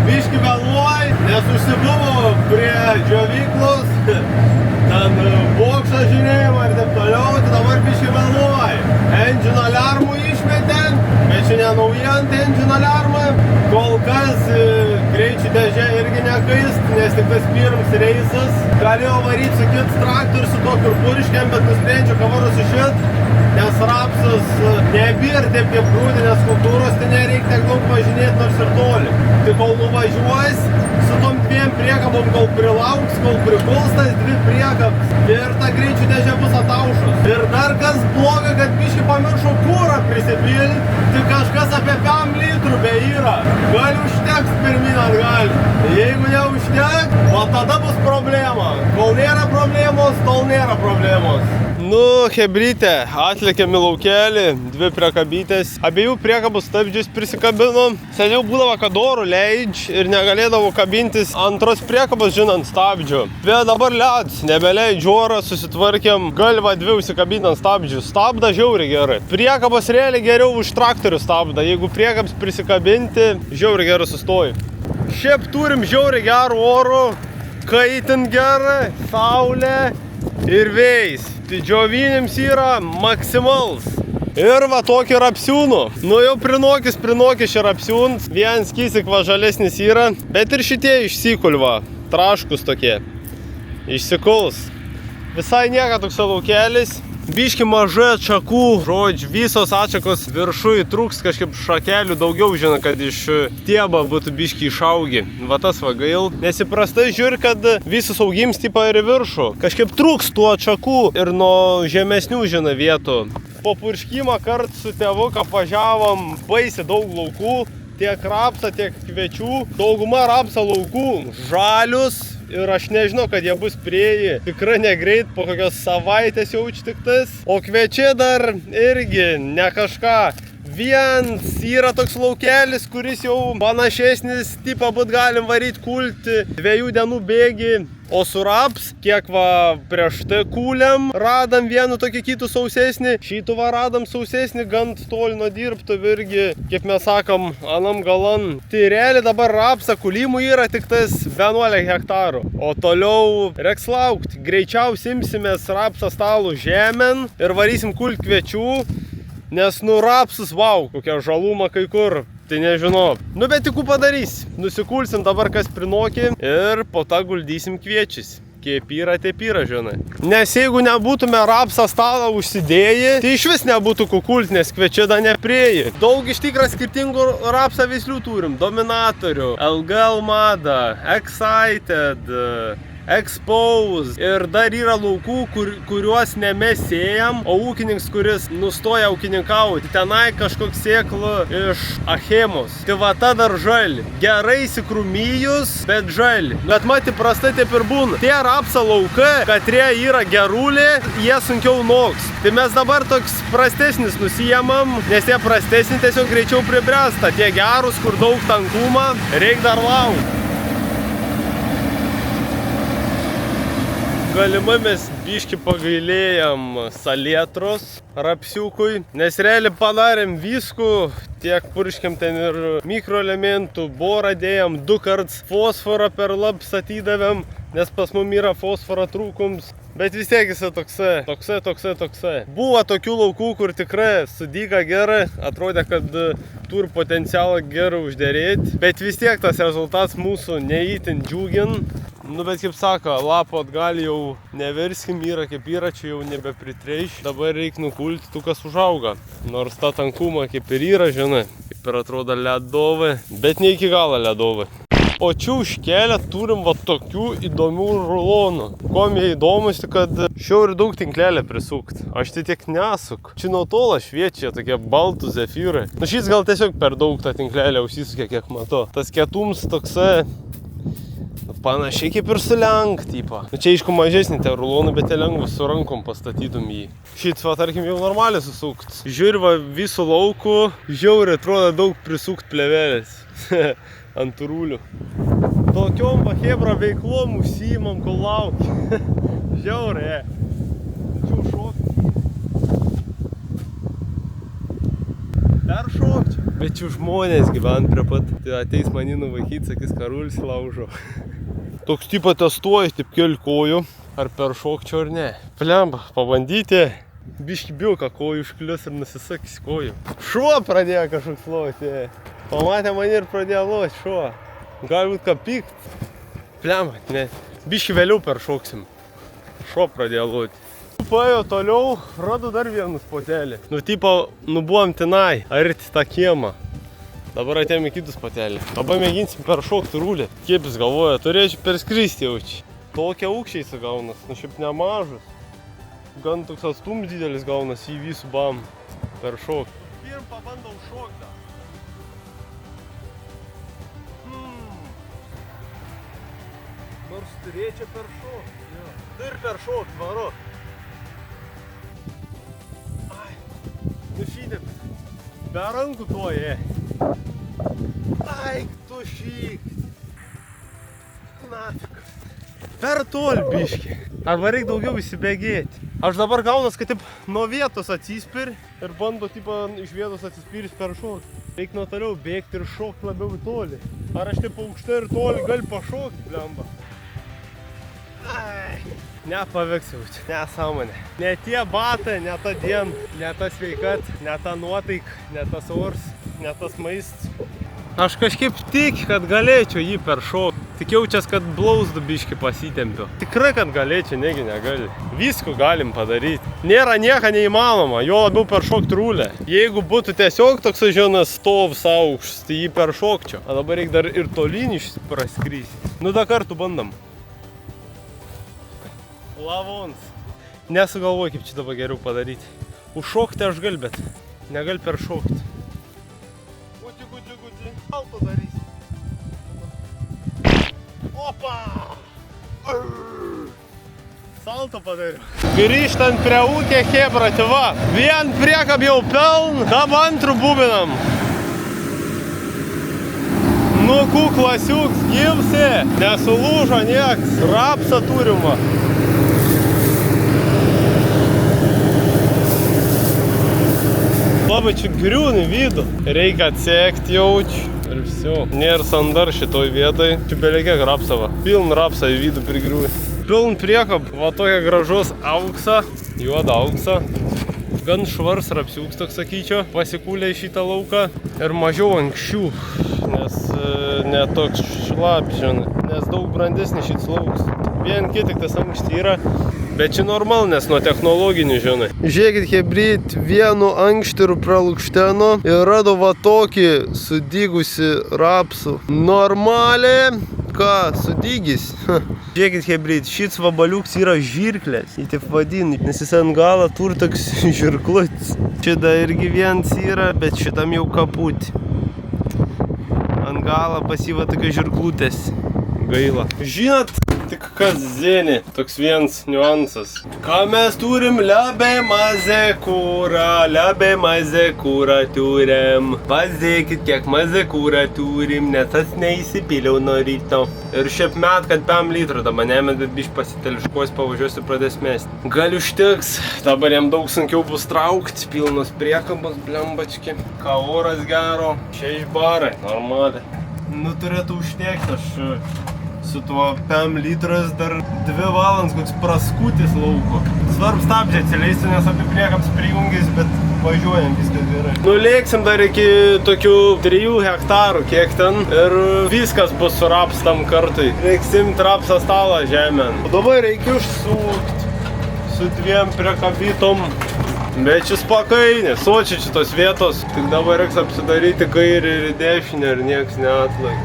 biški vėluoj, nes užsibuvo prie džiovyklos, ten bokštą žiūrėjimą ir taip toliau, tai dabar biški vėluoj. Engine alarmų išmetėm, bet čia nenaujant engine alarmą, kol kas greičių dėžė irgi nekaist, nes tik tas pirmas reisas. Galėjau varyti su kits traktoriu, su tokiu purškiam, bet nusprendžiau kavarus išit. Nes rapsas nebir taip kaip grūdinės kultūros, tai nereikia tiek daug važinėti nors ir toli. Tai kol nuvažiuojas, su tom 2 priekabom kol prilauks, kol pripuls tas 2 priekabs ir ta greičių dėžė bus ataušus. Ir dar kas bloga, kad biškį pamiršau kurą prisipilti, tik kažkas apie 5 litrų be yra. Gal užteks pirmin atgal. Jeigu neužteks, o tada bus problema. Kol nėra problemos, tol nėra problemos. Nu, hebrytė, atlėkėm į laukelį, 2 priekabytės. Abiejų priekabų stabdžius prisikabinom. Seniau būdavo, kad orų leidž ir negalėdavo kabintis antros priekabos, žinant, stabdžių. Bet dabar leds, nebeleidž orą, susitvarkėm, galva 2 užsikabinant stabdžių. Stabda žiauriai gerai. Priekabos realiai geriau už traktorių stabda. Jeigu priekabs prisikabinti, žiauriai gerai sustoji. Šiaip turim žiauriai gerų orų, kaitin gerai, saulė ir vėjas. Tai džiovinims yra maksimals. Ir va tokį rapsiūnų. Nu jau prinokis čia rapsiūns. Vien skysik va žalesnis yra. Bet ir šitie išsikulva. Traškus tokie. Išsikuls. Visai nieka toks laukelis. Biški mažai atšakų, žodžiu, visos atšakos viršui trūks kažkaip šakelių daugiau, žinai, kad iš stiebą būtų biški išaugi. Va tas va gail. Nes įprastai žiūri, kad visus augims tipą ir į viršų. Kažkaip trūks tų atšakų ir nuo žemesnių, žinai, vietų. Po purškimą kart su tėvu apvažiavom baisiai daug laukų. Tiek rapsą, tiek kviečių. Dauguma rapsą laukų žalius. Ir aš nežinau, kad jie bus prieji. Tikrai negreit, po kokios savaitės jaučiu tik tas. O kviečiai dar irgi ne kažką. Viens yra toks laukelis, kuris jau panašesnis, tipą būt galim varyti kulti 2 dienų bėgi. O su raps, kiek va prieš tai kūlėm, radam vienu tokį kitų sausesnį. Šitų va radam sausesnį, gan toli nuo dirbtuvių irgi, kaip mes sakom, anam galan. Tai realiai dabar rapsą kūlimų yra tik tas 11 hektarų. O toliau reiks laukti. Greičiausiai imsimės rapsą stalų žemėn ir varysim kult kviečių. Nes nu rapsus, wow, kokia žaluma kai kur. Tai nežinau. Nu bet tik padarys. Nusikulsim dabar kas prinokė ir po tą guldysim kviečius. Kepyra, tepyra, žinai. Nes jeigu nebūtume rapsą stalą užsidėję, tai iš vis nebūtų kukult, nes kviečiai da neprieji. Daug iš tikras skirtingų rapsą veislių turim. Dominatorių, LGL Mada, Excited, Expose. Ir dar yra laukų, kuriuos ne mes sėjam, o ūkininkas, kuris nustoja ūkininkauti. Tenai kažkoks sėklų iš Achemos. Tai va ta dar žali. Gerai įsikrūmijus, bet žali. Bet mati prastai taip ir būna. Tie rapsą laukai, katrie yra gerulė, jie sunkiau noks. Tai mes dabar toks prastesnis nusijamam, nes tie prastesni tiesiog greičiau pribręsta. Tie gerus, kur daug tankumą, reik dar laukti. Galimai mes biški pagailėjom salietros rapsiukui, nes realiai padarėm viskų, tiek purškėm ten ir mikroelementų, borą dėjom 2 kartus fosforą per labs atidavėm, nes pas mum yra fosforo trūkums. Bet vis tiek jis toksai. Buvo tokių laukų, kur tikrai sudyga gerai, atrodė, kad turi potencialą gerai užderėti, bet vis tiek tas rezultatas mūsų neįtin džiugin. Nu bet kaip sako, lapo atgal jau neverskim, yra kaip yra, čia jau nebepritreiš. Dabar reikia nukulti tų, kas užauga. Nors tą tankumą kaip ir yra, žinai, kaip ir atrodo ledovai, bet ne iki galo ledovai. O čia už kelią turim va tokių įdomių rulonų. Kuom jie įdomus, kad šiauri daug tinklelę prisukt. Aš tai tiek nesuk. Čia nuo tolo šviečia tokie baltų zefyrai. Nu šis gal tiesiog per daug tą tinklelę užsisukia, kiek matau. Tas kietums toksai panašiai kaip ir su lenk, tipo. Nu, čia aišku mažesnį tie rulonai, bet jie lengvus su rankom pastatytum jį. Šit, va, tarkim, jau normaliai susukt. Žiūri, va, visų laukų, žiauriai atrodo daug prisukt plevelės ant rūlių. Tokiom, va, hebra veiklom užsiimam, kol laukia. Žiauriai. Čia šokti. Dar šokti. Bet čia žmonės gyvent prie pat. Tai ateis manį nuvaikyti, sakys, karulis laužo. Toks tipo testuoji, taip keli kojų, ar per šokčio ar ne. Plemba, pabandyti, biški biuką kojų užklius ir nusisakys kojų. Šuo pradėjo kažkoks loti. Pamatė mane ir pradėjo loti šuo. Galbūt ką pykt. Plemba, ne. Biški vėliau per šoksim. Šuo pradėjo loti. Paėjo toliau, radu dar vienus potelį. Nu, tipo, buvom tenai, arti tą kiemą. Dabar atėjome į kitus patelį. Dabar mėginsim per šokti rūlį. Kaip jis galvoja, turėčiau perskristi jaučiai. Tokie aukščiai įsigaunas, nu šiaip nemažas. Gan toks atstums didelis gaunas į visų bam per šokti. pirm pabandau šoktą. Nors turėčiau per šokt. Tu ir per šokt, varo. Ai, nu šitip. Be rankų tuoje. Ai, tu šykt. Nafik. Per tol biški. Arba reik daugiau įsibėgėti. Aš dabar gaunas, kad taip nuo vietos atsispiri ir bando tipo iš vietos atsispiris per šoktą. Reik nuo toliau bėgti ir šokti labiau į tolį. Ar aš taip aukštai ir toli gali pašokti, blemba? Ai, nepaveksiu, nesąmonė. Ne tie batai, ne ta diena, ne ta sveikat, ne ta nuotaik, ne tas ors, ne tas maistas. Aš kažkaip tik, kad galėčiau jį per šokti. Tik jaučias, kad blauzdu biški pasitempiu. Tikrai, kad galėčiau, negi negali. Visko galim padaryti. Nėra nieko neįmanoma, jo labiau per šokti rūlę. Jeigu būtų tiesiog toks, žinonas, stovs aukštas, tai jį per šokčiau. O dabar reikia dar ir tolyn praskrįsti. Nu, da kartų bandam. Lavons. Nesugalvoju, kaip čia dabar geriau padaryti. Užšokti aš gal, bet negal per šokti. Guti. Salto darysi. Opa! Salto padariau. Grįžtant prie ūkio chebra, tai va. Vien priekab jau peln, dabar antrų bubinam. Nu, kuklasiuks, gimsi. Nesulūžo nieks. Rapsą turim va. Labai čia griūni vidų. Reikia atsekti jaučiu. Ir visio. Nėra sandar šitoj vietoj. Čia beleikia rapsą va. Piln rapsą į vidų prigriūvi. Piln priekab. Va tokia gražus auksą. Juoda auksą. Gan švars rapsiuks, toks sakyčiau. Pasikūlė į šitą lauką. Ir mažiau anksčių. Nes ne toks šlap, žinai. Nes daug brandesnis šits lauks. Vien kiek tas ankšti yra. Bet čia normal, nes nuo technologinių, žinai. Žiūrėkit, hebryt, vienu ankštiru pralukšteno ir rado va tokį sudygusi rapsų. Normaliai, ką, sudygis. Žiūrėkit, hebryt, šits vabaliuks yra žirklės, jį taip vadin, nes jis ant galą turi toks žirklutis. Šitą irgi viens yra, bet šitam jau kaput. Ant galą pasyva tokia žirklutės. Gaila. Žinot, tik kasdienį, toks vienas niuansas. Ką mes turim? Labai mazę kūrą turim. Pažiūrėkit, kiek mazę kūrą turim, nes aš neįsipyliau nuo ryto. Ir šiaip met, kad 5 litrų dabar nemet, bet biškai pasiteliškuos pavažiuosiu pradės mesti. Gal užtiks, dabar jam daug sunkiau bus traukti, pilnos priekabos, blembački. Ką oras gero, 6 barai, normaliai. Nu, turėtų užtekti, aš su tuo 5 litras dar 2 valandas koks praskutis lauko. Svarb stabdžiai atsileisiu, nes apie priekabs prijungęs, bet važiuojam viskas gerai. Nulėksim dar iki tokių 3 hektarų, kiek ten, ir viskas bus su rapstam kartui. Reiksim rapsą stalą žemėn. O dabar reikia užsukti su 2 priekabytom. Bet šis pakainė, sočiai šitos vietos, tik dabar reiks apsidaryti kairį ir dešinę ir nieks neatlaikė.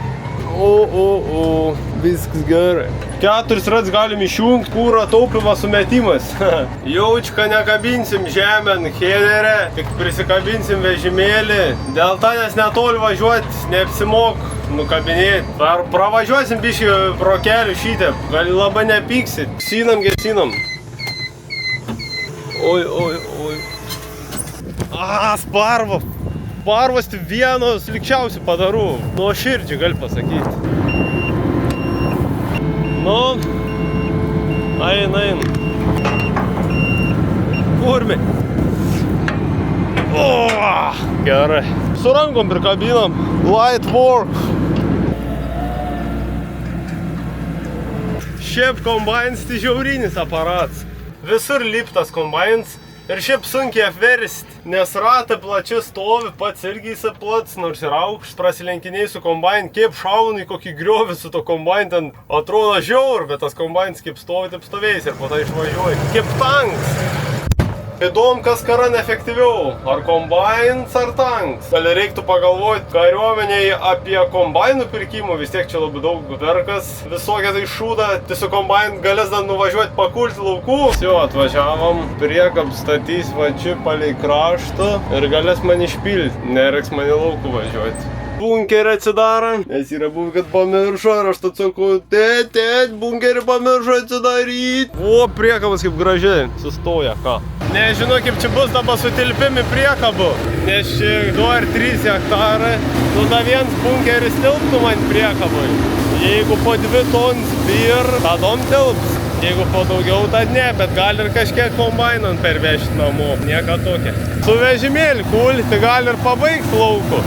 O, viskas gerai. 4 rats galim išjungti, kūro taupimo sumetimas. Jaučką nekabinsim žemėn, headerę, tik prisikabinsim vežimėlį. Dėl to, nes netoli važiuoti, neapsimok nukabinėti. Ar pravažiuosim biškį pro kelių šitę, gal labai nepyksit. Gesinam. Oi. Sparvo. Sparvos vienos likščiausių padarų. Nuo širdžiai gali pasakyti. Nu, ein. Kurmi. Gerai. Su rankom prikabinam. Light work. Šiaip kombainas tai žiaurinis aparats. Visur liptas kombainas. Ir šiaip sunkiai apversti, nes ratai plačiai stovi, pats irgi įsiplats, nors ir aukštas, prasilenkiniai su kombain, kaip šaunu į kokį griovį su to kombain, ten atrodo žiaur, bet tas kombainas kaip stovi, taip stovės ir po to išvažiuoja. Kaip tanks. Įdom, kas karan efektyviau, ar kombainas, ar tanks. Gal reiktų pagalvoti kariuomeniai apie kombainų pirkimų, vis tiek čia labai daug perkas. Visokia tai šūda, tai su kombainu galės dar nuvažiuoti pakulti laukų. Jau atvažiavom, priekab statys va čia palei kraštą ir galės man išpilti, nereiks man į laukų važiuoti. Bunkerį atsidaro, nes yra buvę, kad pamiršo ir aš atsakau, tėt, bunkerį pamiršo atsidaryti. O, priekabas kaip gražiai, sustoja, ką. Nežinau, kaip čia bus dabar sutilpimi priekabu, nes čia 2 ar 3 hektarai, nu da viens bunkeris tilptų man priekabui. Jeigu po 2 tons bir, tadom tilps. Jeigu po daugiau, tad ne, bet gali ir kažkiek kombainan pervežti namo, nieka tokia. Su vežimėlį kul, tai gali ir pabaigti lauku.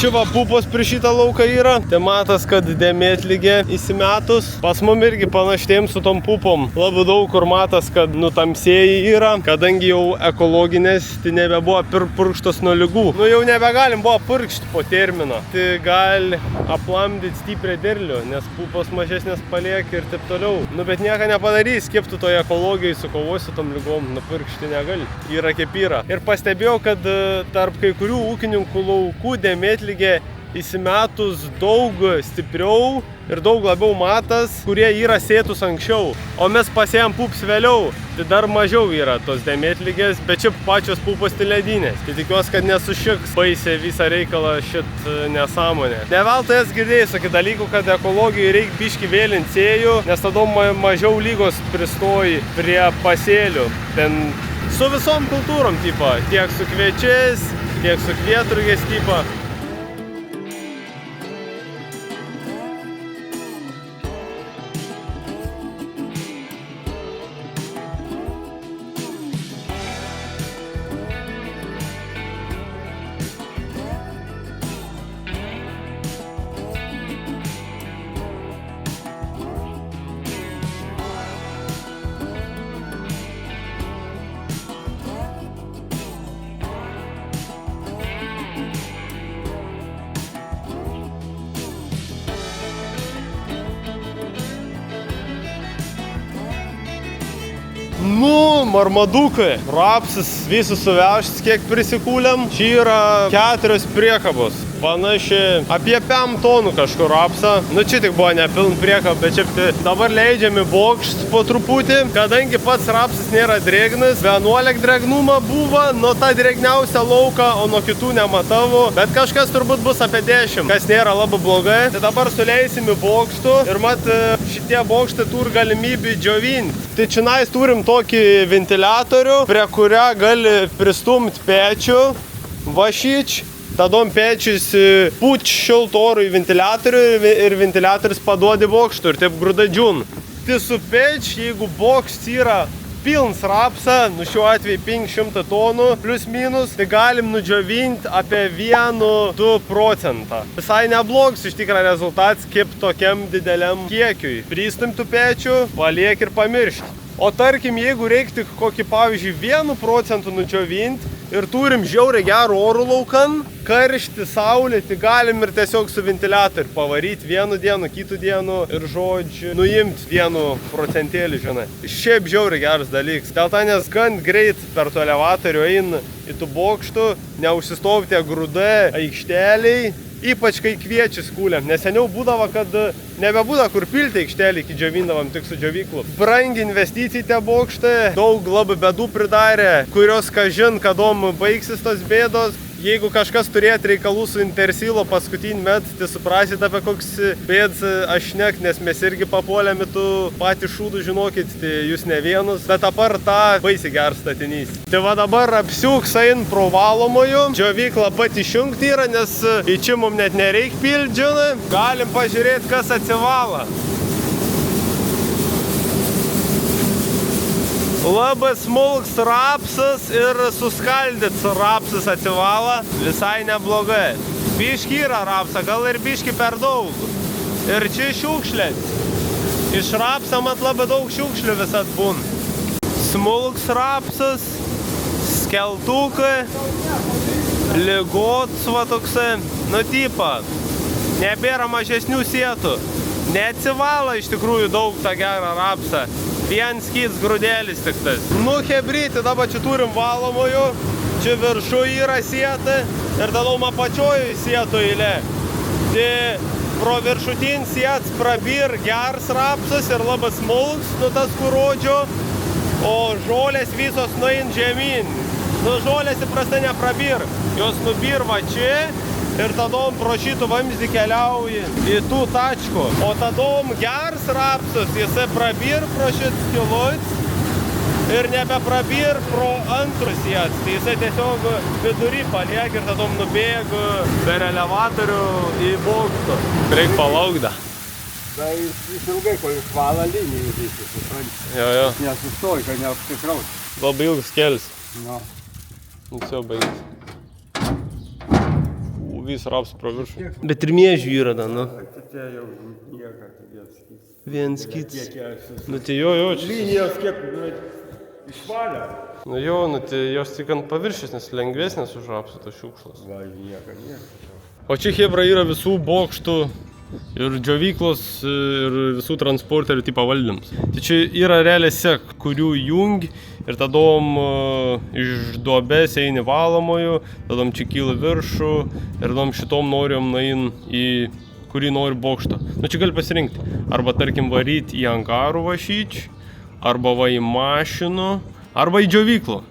Čia va pupos prie šitą lauką yra, tai matas, kad dėmėtlygė įsimetus. Pas mum irgi panaštėm su tom pupom. Labai daug kur matas, kad nutamsėjai yra, kadangi jau ekologinės, tai nebebuvo purkštos nuo lygų. Nu jau nebegalim buvo purkšti po termino. Tai gali aplamdyti stiprią derlių, nes pupos mažesnės palieka ir taip toliau. Nu bet nieko nepadarys, kaip tu toje ekologijoje sukovosi tom lygom, nupurkšti negali. Yra kaip yra. Ir pastebėjau, kad tarp kai kurių ūkininkų laukų dėmėtlygė įsimetus daug stipriau ir daug labiau matas, kurie yra sėtus anksčiau. O mes pasėjom pups vėliau, tai dar mažiau yra tos dėmėtlygės, bet čia pačios pupos tai ledinės. Tai tikiuosi, kad nesušiks baisė visą reikalą šit nesąmonę. Ne veltui jas girdėjai tokį dalykų, kad ekologijai reikia biškį vėlinti sėjų, nes tada mažiau lygos pristoji prie pasėlių. Ten su visom kultūrom, tipo, tiek su kviečiais, tiek su kvietrugiais, tipo. Nu, marmadukai, rapsis visus suvežtis, kiek prisikūlėm. Čia yra 4 priekabos. Panašiai apie 5 tonų kažkur rapsą. Nu, čia tik buvo nepiln priekab, bet čia dabar leidžiami bokšt po truputį. Kadangi pats rapsas nėra drėgnas, 11 drėgnumą buvo, nuo tą drėgniausią lauką, o nuo kitų nematavo. Bet kažkas turbūt bus apie 10, kas nėra labai blogai. Tai dabar suleisim į bokštų ir mat šitie bokštai turi galimybę džiovinti. Tai čionais turim tokį ventiliatorių, prie kurio gali pristumti pečių, vašyč. Tadom pečius puč šilto oro į ventiliatorių ir ventiliatorius paduodi bokštų ir taip grūda džiūn. Tai su peč, jeigu bokšt yra pilns rapsą, nu šiuo atveju 500 tonų plus minus, tai galim nudžiovinti apie 1-2%. Visai neblogs iš tikrą rezultatas kaip tokiam dideliam kiekiui. Pristumtų pečių, paliek ir pamiršti. O tarkim, jeigu reiktų kokį, pavyzdžiui, 1% nudžiovinti ir turim žiauriai gerų orų laukan, karšti, saulė, tai galim ir tiesiog su ventiliatoriu pavaryti vieną dieną, kitų dienų ir žodžiu nuimti 1%, žinai. Šiaip žiauriai geras dalykas. Dėl to nes gan greit per to elevatorių eina į tų bokštų, neužsistovi tie grūdai aikšteliai. Ypač kai kviečius kūlėm, nes seniau būdavo, kad nebebūdavo kur pilti aikštelį, iki džiovindavom tik su džiovyklu. Brangi investicijai tie bokštai, daug labai bėdų pridarė, kurios kažin kadom baigsis tos bėdos. Jeigu kažkas turėt reikalų su Intersilo paskutinį metą, tai suprasit apie koks bėds aš nek, nes mes irgi papuolėm į tų patį šūdų, žinokit, tai jūs ne vienus, bet apart tą baisiai geras statinys. Tai va dabar apsiūks ein pro valomojų, džiovyklą pat išjungti yra, nes į čia mum net nereik pilt, žinai, galim pažiūrėti, kas atsivala. Labai smulks rapsas ir suskaldyts rapsas atsivala, visai neblogai. Biški yra rapsa, gal ir biški per daug. Ir čia šiukšlės. Iš rapsa mat labai daug šiukšlių visat būna. Smulks rapsas, skeltukai, ligots va toksai, nu tipa, nebėra mažesnių sietų. Neatsivala iš tikrųjų daug tą gerą rapsą. Vien skys grūdėlis tik tas. Nu, hebryti, dabar čia turim valomojų. Čia viršų yra sieta ir tada apačioj sieto eilė. Tai pro viršutin siets prabir gers rapsas ir labai smulks, nu tas kurodžio, o žolės visos nuein žemyn. Nu, žolės įprastai neprabir, jos nubir va čia ir tada pro šitų vamzdį keliauja į tų tačkų. O tada gers rapsas, jisai prabir pro šit skiluts ir nebeprabir pro antrus siets. Tai jisai tiesiog vidury paliek ir tada nubėga per elevatorių į bokštą. Reik palaukti. Tai jis ilgai, kol išvala linijų visi, supranti. Jo. Nesustoj, kad neapsikraut. Labai ilgas kelias. Nu. Visio baigis. Vis raps pro viršų. Bet ir miežių yra da, nu. Čia jau nieka, vienskis. Vienskis. Nu tai jo, čia. Linijos kiek išvalę. Nu jo, nu tai jos tik ant paviršesnės, lengvesnės už rapsų tos šiukšlas. Va, nieka. O čia hebra yra visų bokštų ir džiovyklos ir visų transporterių tipo valdyms. Tai čia yra realiai sek, kurių jungi ir tadom iš duobės eini valomojų, tadom čia kyla viršų ir tadom šitom norim nain į kurį nori bokštą. Nu čia gali pasirinkti. Arba tarkim varyti į angarų vašyč, arba va į mašinų, arba į džiovyklą.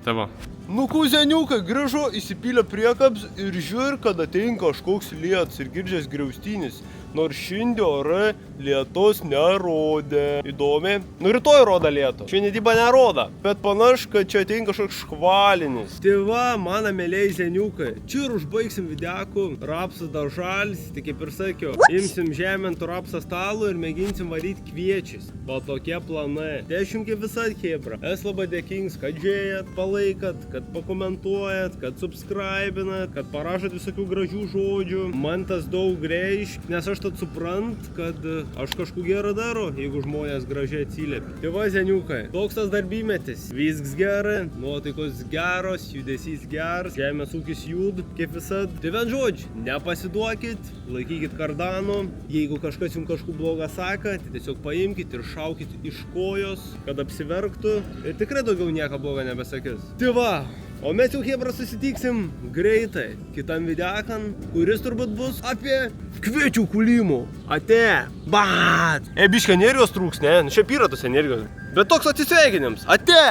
Tai va. Nu, kuzeniukai grįžo, įsipylė priekabs ir žiūri, kad atein kažkoks lietus ir girdžias griaustinis. Nors šiandien orai lietus nerodė. Įdomiai. Nu, rytoj roda lietų. Šiandien dyba neroda. Bet panašu, kad čia atein kažkoks škvalinis. Tai va, mano mėliai zeniukai. Čia ir užbaigsim videkų. Rapsas dar žalis, tai kaip ir sakiau. Imsim žemintų rapsą stalų ir mėginsim varyti kviečiais. Va tokie planai. Tai aš jums kaip visat hebra. Es labai dėkings, kad žiūrėjat, palaikat, kad pakomentuojat, kad subscribinat, kad parašot visokių gražių žodžių. Man tas daug reiškia, nes aš tad suprant, kad aš kažką gerą daro, jeigu žmonės gražiai atsiliepia. Tai va, zeniukai, toks tas darbymetis. Viskas gerai, nuotaikos geros, judesys geras, žemės ūkis jud, kaip visad. Tai vien žodžiu, nepasiduokit, laikykit kardano. Jeigu kažkas jums kažką blogą sako, tai tiesiog paimkit ir šaukit iš kojos, kad apsiverktų. Ir tikrai daugiau nieko blogo nebesakys. Tai va. O mes jau hebra susitiksim greitai kitam videkan, kuris turbūt bus apie kviečių kūlimų. Ate! Bat! Biškai energijos trūks, ne? Šiaip yra tos energijos. Bet toks atsisveikinims. Ate!